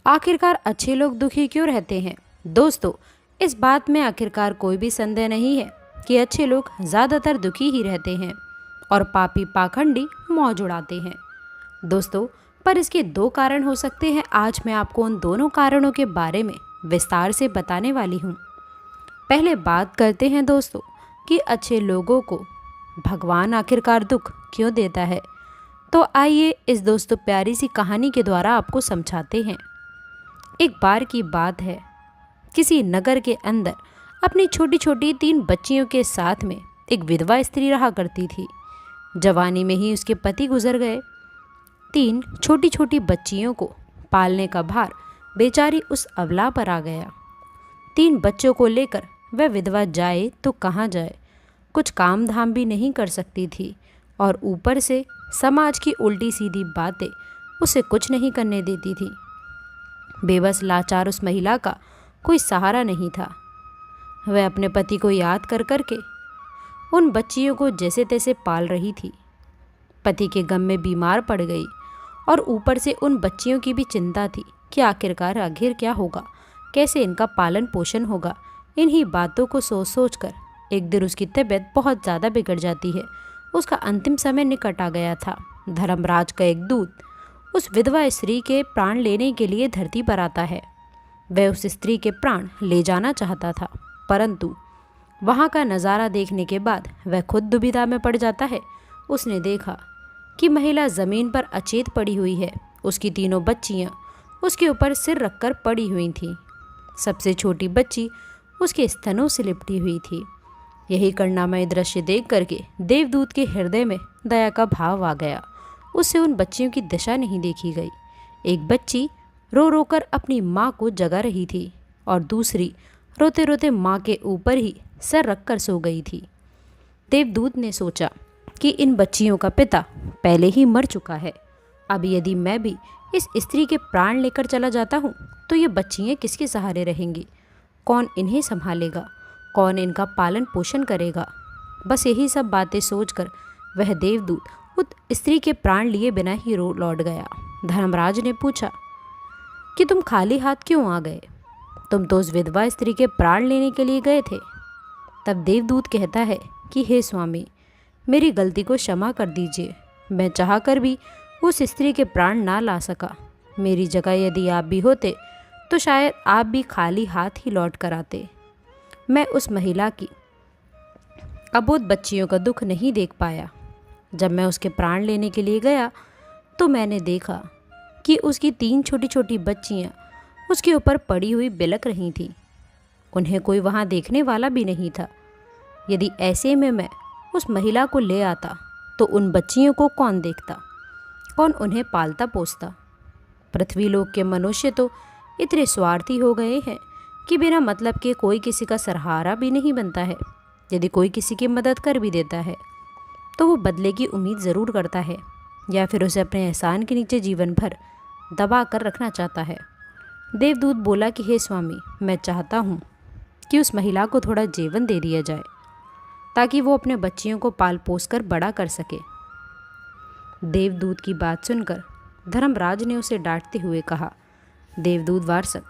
आखिरकार अच्छे लोग दुखी क्यों रहते हैं? दोस्तों, इस बात में आखिरकार कोई भी संदेह नहीं है कि अच्छे लोग ज़्यादातर दुखी ही रहते हैं और पापी पाखंडी मौज उड़ाते हैं। दोस्तों, पर इसके दो कारण हो सकते हैं। आज मैं आपको उन दोनों कारणों के बारे में विस्तार से बताने वाली हूँ। पहले बात करते हैं दोस्तों कि अच्छे लोगों को भगवान आखिरकार दुख क्यों देता है। तो आइए इस दोस्तों प्यारी सी कहानी के द्वारा आपको समझाते हैं। एक बार की बात है, किसी नगर के अंदर अपनी छोटी छोटी 3 बच्चियों के साथ में एक विधवा स्त्री रहा करती थी। जवानी में ही उसके पति गुजर गए। 3 छोटी छोटी बच्चियों को पालने का भार बेचारी उस अबला पर आ गया। 3 बच्चों को लेकर वह विधवा जाए तो कहाँ जाए, कुछ काम धाम भी नहीं कर सकती थी और ऊपर से समाज की उल्टी सीधी बातें उसे कुछ नहीं करने देती थी। बेबस लाचार उस महिला का कोई सहारा नहीं था। वह अपने पति को याद कर करके उन बच्चियों को जैसे तैसे पाल रही थी। पति के गम में बीमार पड़ गई और ऊपर से उन बच्चियों की भी चिंता थी कि आखिरकार आखिर क्या होगा, कैसे इनका पालन पोषण होगा। इन्हीं बातों को सोच सोच कर एक दिन उसकी तबीयत बहुत ज़्यादा बिगड़ जाती है। उसका अंतिम समय निकट आ गया था। धर्मराज का एक दूत उस विधवा स्त्री के प्राण लेने के लिए धरती पर आता है। वह उस स्त्री के प्राण ले जाना चाहता था, परंतु वहाँ का नज़ारा देखने के बाद वह खुद दुविधा में पड़ जाता है। उसने देखा कि महिला ज़मीन पर अचेत पड़ी हुई है। उसकी तीनों बच्चियाँ उसके ऊपर सिर रखकर पड़ी हुई थीं। सबसे छोटी बच्ची उसके स्तनों से लिपटी हुई थी। यही करुणामय दृश्य देख करके देवदूत के हृदय में दया का भाव आ गया। उससे उन बच्चियों की दशा नहीं देखी गई। एक बच्ची रो रो कर अपनी माँ को जगा रही थी और दूसरी रोते रोते माँ के ऊपर ही सर रख कर सो गई थी। देवदूत ने सोचा कि इन बच्चियों का पिता पहले ही मर चुका है। अब यदि मैं भी इस स्त्री के प्राण लेकर चला जाता हूँ तो ये बच्चियाँ किसके सहारे रहेंगी? कौन इन्हें संभालेगा? कौन इनका पालन पोषण करेगा? बस यही सब बातें सोचकर वह देवदूत उस स्त्री के प्राण लिए बिना ही लौट गया। धर्मराज ने पूछा कि तुम खाली हाथ क्यों आ गए? तुम तो उस विधवा स्त्री के प्राण लेने के लिए गए थे। तब देवदूत कहता है कि हे स्वामी, मेरी गलती को क्षमा कर दीजिए। मैं चाहकर भी उस स्त्री के प्राण ना ला सका। मेरी जगह यदि आप भी होते तो शायद आप भी खाली हाथ ही लौट कर आते। मैं उस महिला की अबोध बच्चियों का दुख नहीं देख पाया। जब मैं उसके प्राण लेने के लिए गया तो मैंने देखा कि उसकी 3 छोटी छोटी बच्चियां उसके ऊपर पड़ी हुई बिलक रही थीं। उन्हें कोई वहां देखने वाला भी नहीं था। यदि ऐसे में मैं उस महिला को ले आता तो उन बच्चियों को कौन देखता, कौन उन्हें पालता पोसता? पृथ्वी लोक के मनुष्य तो इतने स्वार्थी हो गए हैं कि बिना मतलब के कोई किसी का सहारा भी नहीं बनता है। यदि कोई किसी की मदद कर भी देता है तो वो बदले की उम्मीद ज़रूर करता है या फिर उसे अपने एहसान के नीचे जीवन भर दबा कर रखना चाहता है। देवदूत बोला कि हे स्वामी, मैं चाहता हूँ कि उस महिला को थोड़ा जीवन दे दिया जाए ताकि वो अपने बच्चियों को पाल पोस कर बड़ा कर सके। देवदूत की बात सुनकर धर्मराज ने उसे डांटते हुए कहा, देवदूत वारसक,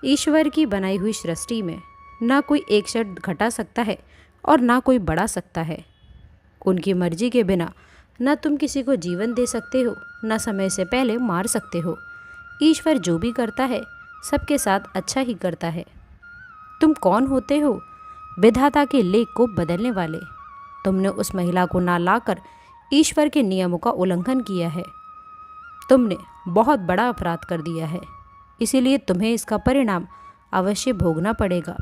ईश्वर की बनाई हुई सृष्टि में ना कोई एक शर्त घटा सकता है और ना कोई बढ़ा सकता है। उनकी मर्जी के बिना न तुम किसी को जीवन दे सकते हो, न समय से पहले मार सकते हो। ईश्वर जो भी करता है सबके साथ अच्छा ही करता है। तुम कौन होते हो विधाता के लेख को बदलने वाले? तुमने उस महिला को ना लाकर ईश्वर के नियमों का उल्लंघन किया है। तुमने बहुत बड़ा अपराध कर दिया है, इसीलिए तुम्हें इसका परिणाम अवश्य भोगना पड़ेगा।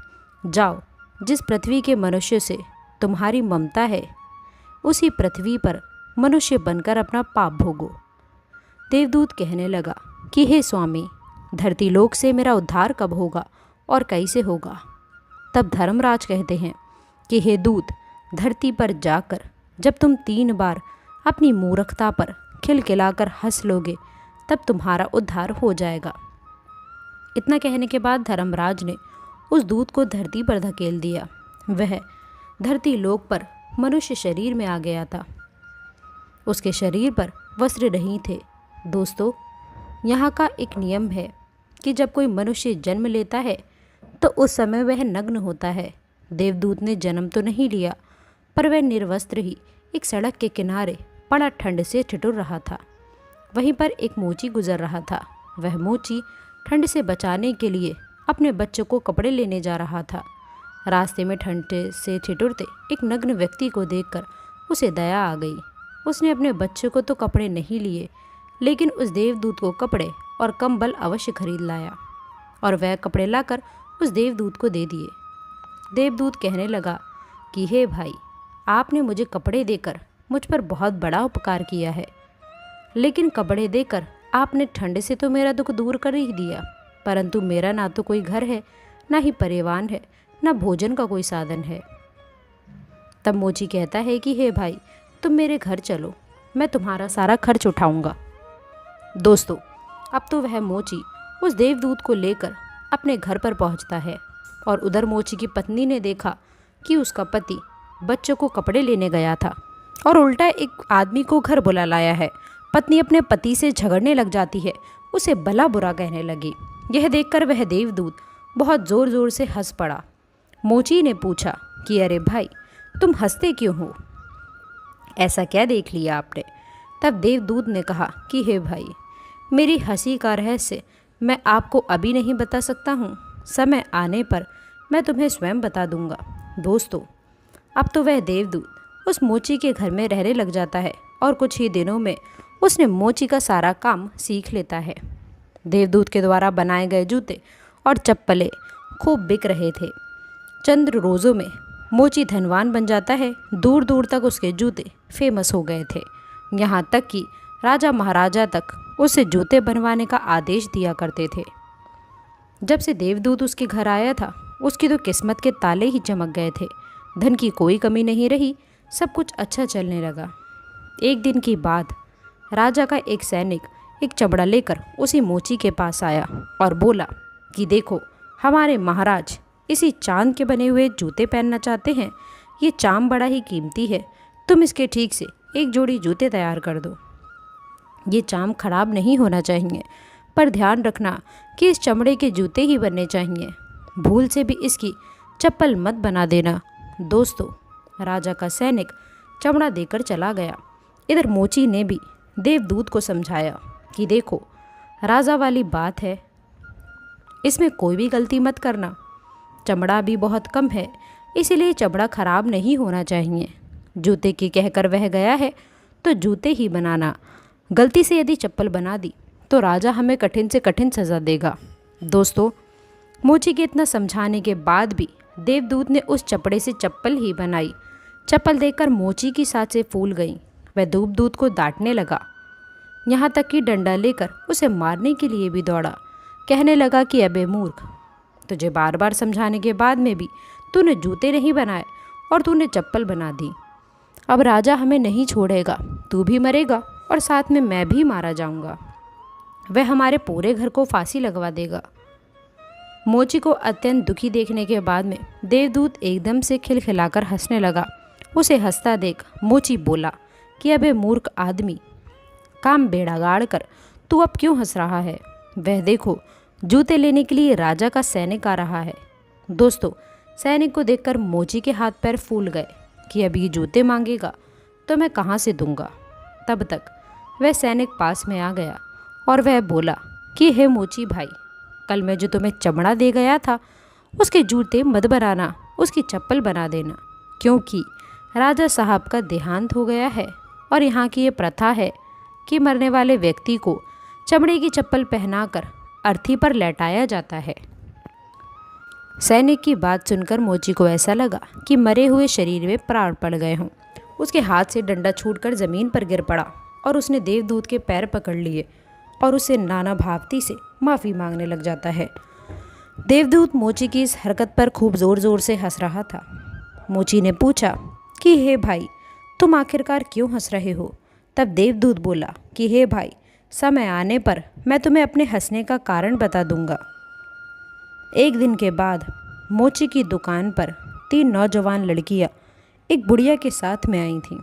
जाओ, जिस पृथ्वी के मनुष्य से तुम्हारी ममता है उसी पृथ्वी पर मनुष्य बनकर अपना पाप भोगो। देवदूत कहने लगा कि हे स्वामी, धरती लोक से मेरा उद्धार कब होगा और कैसे होगा? तब धर्मराज कहते हैं कि हे दूत, धरती पर जाकर जब तुम 3 बार अपनी मूर्खता पर खिलखिलाकर हंस लोगे तब तुम्हारा उद्धार हो जाएगा। इतना कहने के बाद धर्मराज ने उस दूत को धरती पर धकेल दिया। वह धरती लोक पर मनुष्य शरीर में आ गया था। उसके शरीर पर वस्त्र नहीं थे। दोस्तों, यहाँ का एक नियम है कि जब कोई मनुष्य जन्म लेता है तो उस समय वह नग्न होता है। देवदूत ने जन्म तो नहीं लिया, पर वह निर्वस्त्र ही एक सड़क के किनारे बड़ा ठंड से ठिठुर रहा था। वहीं पर एक मोची गुजर रहा था। वह मोची ठंड से बचाने के लिए अपने बच्चों को कपड़े लेने जा रहा था। रास्ते में ठंड से ठिठुरते एक नग्न व्यक्ति को देखकर उसे दया आ गई। उसने अपने बच्चों को तो कपड़े नहीं लिए, लेकिन उस देवदूत को कपड़े और कंबल अवश्य खरीद लाया और वह कपड़े लाकर उस देवदूत को दे दिए। देवदूत कहने लगा कि हे भाई, आपने मुझे कपड़े देकर मुझ पर बहुत बड़ा उपकार किया है, लेकिन कपड़े देकर आपने ठंड से तो मेरा दुख दूर कर ही दिया, परंतु मेरा ना तो कोई घर है, ना ही परिवार है, ना भोजन का कोई साधन है। तब मोची कहता है कि हे भाई, तुम मेरे घर चलो, मैं तुम्हारा सारा खर्च उठाऊंगा। दोस्तों, अब तो वह मोची उस देवदूत को लेकर अपने घर पर पहुंचता है और उधर मोची की पत्नी ने देखा कि उसका पति बच्चों को कपड़े लेने गया था और उल्टा एक आदमी को घर बुला लाया है। पत्नी अपने पति से झगड़ने लग जाती है, उसे भला बुरा कहने लगी। यह देखकर वह देवदूत बहुत ज़ोर ज़ोर से हंस पड़ा। मोची ने पूछा कि अरे भाई, तुम हंसते क्यों हो? ऐसा क्या देख लिया आपने? तब देवदूत ने कहा कि हे भाई, मेरी हंसी का रहस्य मैं आपको अभी नहीं बता सकता हूँ, समय आने पर मैं तुम्हें स्वयं बता दूंगा। दोस्तों, अब तो वह देवदूत उस मोची के घर में रहने लग जाता है और कुछ ही दिनों में उसने मोची का सारा काम सीख लेता है। देवदूत के द्वारा बनाए गए जूते और चप्पलें खूब बिक रहे थे। चंद रोज़ों में मोची धनवान बन जाता है। दूर दूर तक उसके जूते फेमस हो गए थे, यहाँ तक कि राजा महाराजा तक उसे जूते बनवाने का आदेश दिया करते थे। जब से देवदूत उसके घर आया था, उसकी तो किस्मत के ताले ही चमक गए थे। धन की कोई कमी नहीं रही, सब कुछ अच्छा चलने लगा। एक दिन की बात, राजा का एक सैनिक एक चमड़ा लेकर उसी मोची के पास आया और बोला कि देखो, हमारे महाराज इसी चांद के बने हुए जूते पहनना चाहते हैं। ये चाम बड़ा ही कीमती है, तुम इसके ठीक से एक जोड़ी जूते तैयार कर दो। ये चाम खराब नहीं होना चाहिए, पर ध्यान रखना कि इस चमड़े के जूते ही बनने चाहिए। भूल से भी इसकी चप्पल मत बना देना। दोस्तों, राजा का सैनिक चमड़ा देकर चला गया। इधर मोची ने भी देवदूत को समझाया कि देखो, राजा वाली बात है, इसमें कोई भी गलती मत करना। चमड़ा भी बहुत कम है, इसीलिए चमड़ा खराब नहीं होना चाहिए। जूते की कहकर वह गया है तो जूते ही बनाना। गलती से यदि चप्पल बना दी तो राजा हमें कठिन से कठिन सज़ा देगा। दोस्तों, मोची के इतना समझाने के बाद भी देवदूत ने उस चपड़े से चप्पल ही बनाई। चप्पल देखकर मोची की सांसें फूल गईं। वह देवदूत को डांटने लगा, यहाँ तक कि डंडा लेकर उसे मारने के लिए भी दौड़ा। कहने लगा कि अबे मूर्ख, तुझे बार बार समझाने के बाद में भी तूने जूते नहीं बनाए और तूने चप्पल बना दी। अब राजा हमें नहीं छोड़ेगा, तू भी मरेगा और साथ में मैं भी मारा जाऊंगा। वह हमारे पूरे घर को फांसी लगवा देगा। मोची को अत्यंत दुखी देखने के बाद में देवदूत एकदम से खिलखिलाकर हंसने लगा। उसे हंसता देख मोची बोला कि अबे मूर्ख आदमी, काम बेड़ा गाड़ कर तू अब क्यों हंस रहा है? वह देखो, जूते लेने के लिए राजा का सैनिक आ रहा है। दोस्तों, सैनिक को देखकर मोची के हाथ पैर फूल गए कि अब ये जूते मांगेगा तो मैं कहाँ से दूंगा। तब तक वह सैनिक पास में आ गया और वह बोला कि हे मोची भाई, कल मैं जो तुम्हें चमड़ा दे गया था उसके जूते मत बनाना, उसकी चप्पल बना देना, क्योंकि राजा साहब का देहांत हो गया है और यहाँ की ये प्रथा है कि मरने वाले व्यक्ति को चमड़े की चप्पल पहनाकर अर्थी पर लेटाया जाता है। सैनिक की बात सुनकर मोची को ऐसा लगा कि मरे हुए शरीर में प्राण पड़ गए हों। उसके हाथ से डंडा छूटकर ज़मीन पर गिर पड़ा और उसने देवदूत के पैर पकड़ लिए और उसे नाना भावती से माफ़ी मांगने लग जाता है। देवदूत मोची की इस हरकत पर खूब ज़ोर ज़ोर से हंस रहा था। मोची ने पूछा कि हे भाई, तुम आखिरकार क्यों हंस रहे हो? तब देवदूत बोला कि हे भाई, समय आने पर मैं तुम्हें अपने हंसने का कारण बता दूंगा। एक दिन के बाद मोची की दुकान पर 3 नौजवान लड़कियां एक बुढ़िया के साथ में आई थीं।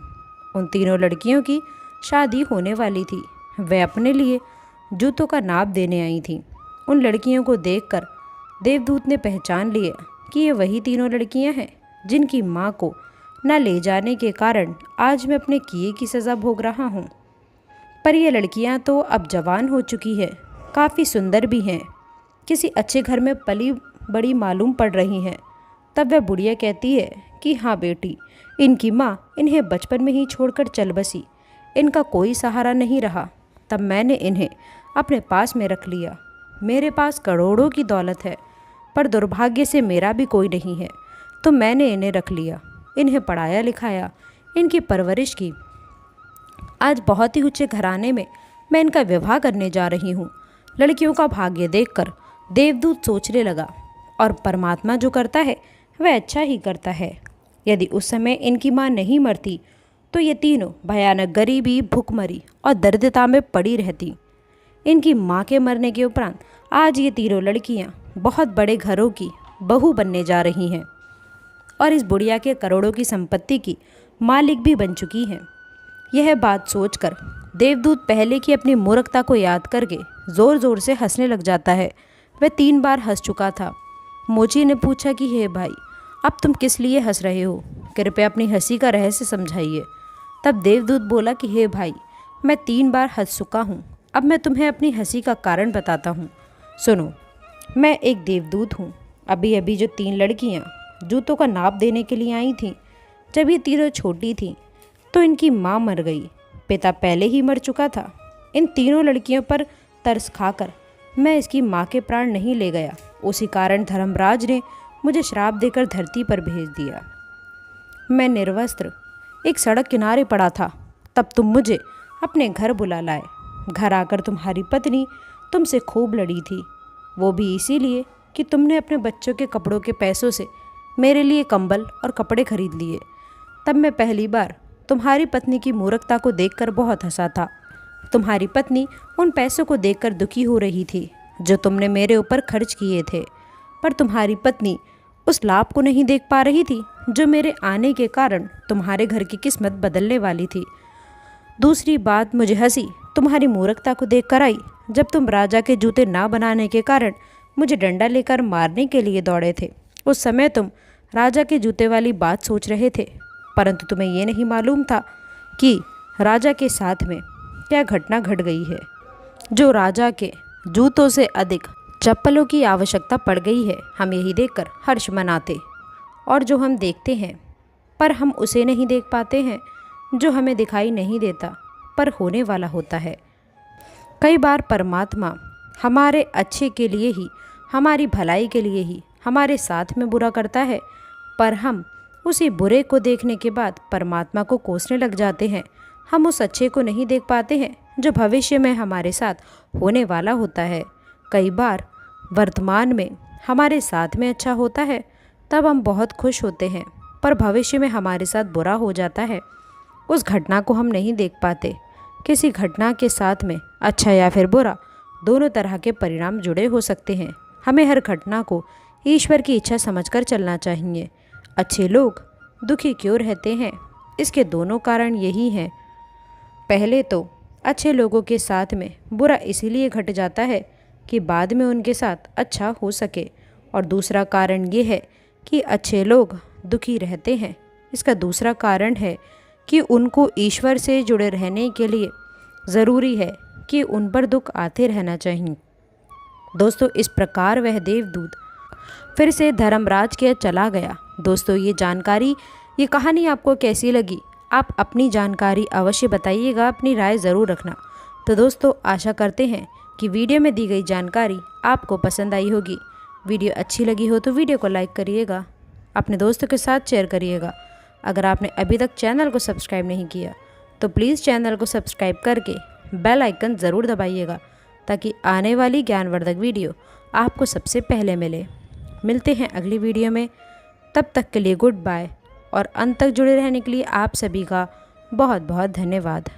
उन तीनों लड़कियों की शादी होने वाली थी। वे अपने लिए जूतों का नाप देने आई थीं। उन लड़कियों को देखकर देवदूत ने पहचान लिया कि ये वही तीनों लड़कियां हैं जिनकी माँ को न ले जाने के कारण आज मैं अपने किए की सज़ा भोग रहा हूँ। पर ये लड़कियाँ तो अब जवान हो चुकी है, काफ़ी सुंदर भी हैं, किसी अच्छे घर में पली बड़ी मालूम पड़ रही हैं। तब वह बुढ़िया कहती है कि हाँ बेटी, इनकी माँ इन्हें बचपन में ही छोड़कर चल बसी, इनका कोई सहारा नहीं रहा। तब मैंने इन्हें अपने पास में रख लिया। मेरे पास करोड़ों की दौलत है, पर दुर्भाग्य से मेरा भी कोई नहीं है, तो मैंने इन्हें रख लिया, इन्हें पढ़ाया लिखाया, इनकी परवरिश की। आज बहुत ही ऊंचे घराने में मैं इनका विवाह करने जा रही हूँ। लड़कियों का भाग्य देखकर देवदूत सोचने लगा, और परमात्मा जो करता है वह अच्छा ही करता है। यदि उस समय इनकी माँ नहीं मरती तो ये तीनों भयानक गरीबी, भुखमरी और दरिद्रता में पड़ी रहती। इनकी माँ के मरने के उपरांत आज ये तीनों लड़कियाँ बहुत बड़े घरों की बहू बनने जा रही हैं और इस बुढ़िया के करोड़ों की संपत्ति की मालिक भी बन चुकी हैं। यह बात सोचकर देवदूत पहले की अपनी मूर्खता को याद करके ज़ोर ज़ोर से हंसने लग जाता है। वह 3 बार हंस चुका था। मोची ने पूछा कि हे भाई, अब तुम किस लिए हंस रहे हो? कृपया अपनी हंसी का रहस्य समझाइए। तब देवदूत बोला कि हे भाई, मैं 3 बार हंस चुका हूँ, अब मैं तुम्हें अपनी हंसी का कारण बताता हूँ। सुनो, मैं एक देवदूत हूँ। अभी अभी जो 3 लड़कियाँ जूतों का नाप देने के लिए आई थीं, जब ये तीनों छोटी थीं तो इनकी माँ मर गई, पिता पहले ही मर चुका था। इन तीनों लड़कियों पर तरस खाकर मैं इसकी माँ के प्राण नहीं ले गया। उसी कारण धर्मराज ने मुझे श्राप देकर धरती पर भेज दिया। मैं निर्वस्त्र एक सड़क किनारे पड़ा था, तब तुम मुझे अपने घर बुला लाए। घर आकर तुम्हारी पत्नी तुमसे खूब लड़ी थी, वो भी इसीलिए कि तुमने अपने बच्चों के कपड़ों के पैसों से मेरे लिए कंबल और कपड़े खरीद लिए। तब मैं पहली बार तुम्हारी पत्नी की मूर्खता को देखकर बहुत हंसा था। तुम्हारी पत्नी उन पैसों को देखकर दुखी हो रही थी जो तुमने मेरे ऊपर खर्च किए थे, पर तुम्हारी पत्नी उस लाभ को नहीं देख पा रही थी जो मेरे आने के कारण तुम्हारे घर की किस्मत बदलने वाली थी। दूसरी बात, मुझे हंसी तुम्हारी मूर्खता को देखकर आई जब तुम राजा के जूते ना बनाने के कारण मुझे डंडा लेकर मारने के लिए दौड़े थे। उस समय तुम राजा के जूते वाली बात सोच रहे थे, परंतु तुम्हें ये नहीं मालूम था कि राजा के साथ में क्या घटना घट गई है, जो राजा के जूतों से अधिक चप्पलों की आवश्यकता पड़ गई है। हम यही देखकर हर्ष मनाते, और जो हम देखते हैं पर हम उसे नहीं देख पाते हैं जो हमें दिखाई नहीं देता पर होने वाला होता है। कई बार परमात्मा हमारे अच्छे के लिए ही, हमारी भलाई के लिए ही हमारे साथ में बुरा करता है, पर हम उसी बुरे को देखने के बाद परमात्मा को कोसने लग जाते हैं। हम उस अच्छे को नहीं देख पाते हैं जो भविष्य में हमारे साथ होने वाला होता है। कई बार वर्तमान में हमारे साथ में अच्छा होता है, तब हम बहुत खुश होते हैं, पर भविष्य में हमारे साथ बुरा हो जाता है। उस घटना को हम नहीं देख पाते। किसी घटना के साथ में अच्छा या फिर बुरा दोनों तरह के परिणाम जुड़े हो सकते हैं। हमें हर घटना को ईश्वर की इच्छा समझकर चलना चाहिए। अच्छे लोग दुखी क्यों रहते हैं? इसके दोनों कारण यही हैं। पहले तो अच्छे लोगों के साथ में बुरा इसीलिए घट जाता है कि बाद में उनके साथ अच्छा हो सके, और दूसरा कारण ये है कि अच्छे लोग दुखी रहते हैं। इसका दूसरा कारण है कि उनको ईश्वर से जुड़े रहने के लिए ज़रूरी है कि उन पर दुख आते रहना चाहिए। दोस्तों, इस प्रकार वह देवदूत फिर से धर्मराज के चला गया। दोस्तों, ये कहानी आपको कैसी लगी? आप अपनी जानकारी अवश्य बताइएगा, अपनी राय ज़रूर रखना। तो दोस्तों, आशा करते हैं कि वीडियो में दी गई जानकारी आपको पसंद आई होगी। वीडियो अच्छी लगी हो तो वीडियो को लाइक करिएगा, अपने दोस्तों के साथ शेयर करिएगा। अगर आपने अभी तक चैनल को सब्सक्राइब नहीं किया तो प्लीज़ चैनल को सब्सक्राइब करके बेल आइकन ज़रूर दबाइएगा, ताकि आने वाली ज्ञानवर्धक वीडियो आपको सबसे पहले मिले। मिलते हैं अगली वीडियो में, तब तक के लिए गुड बाय, और अंत तक जुड़े रहने के लिए आप सभी का बहुत बहुत धन्यवाद।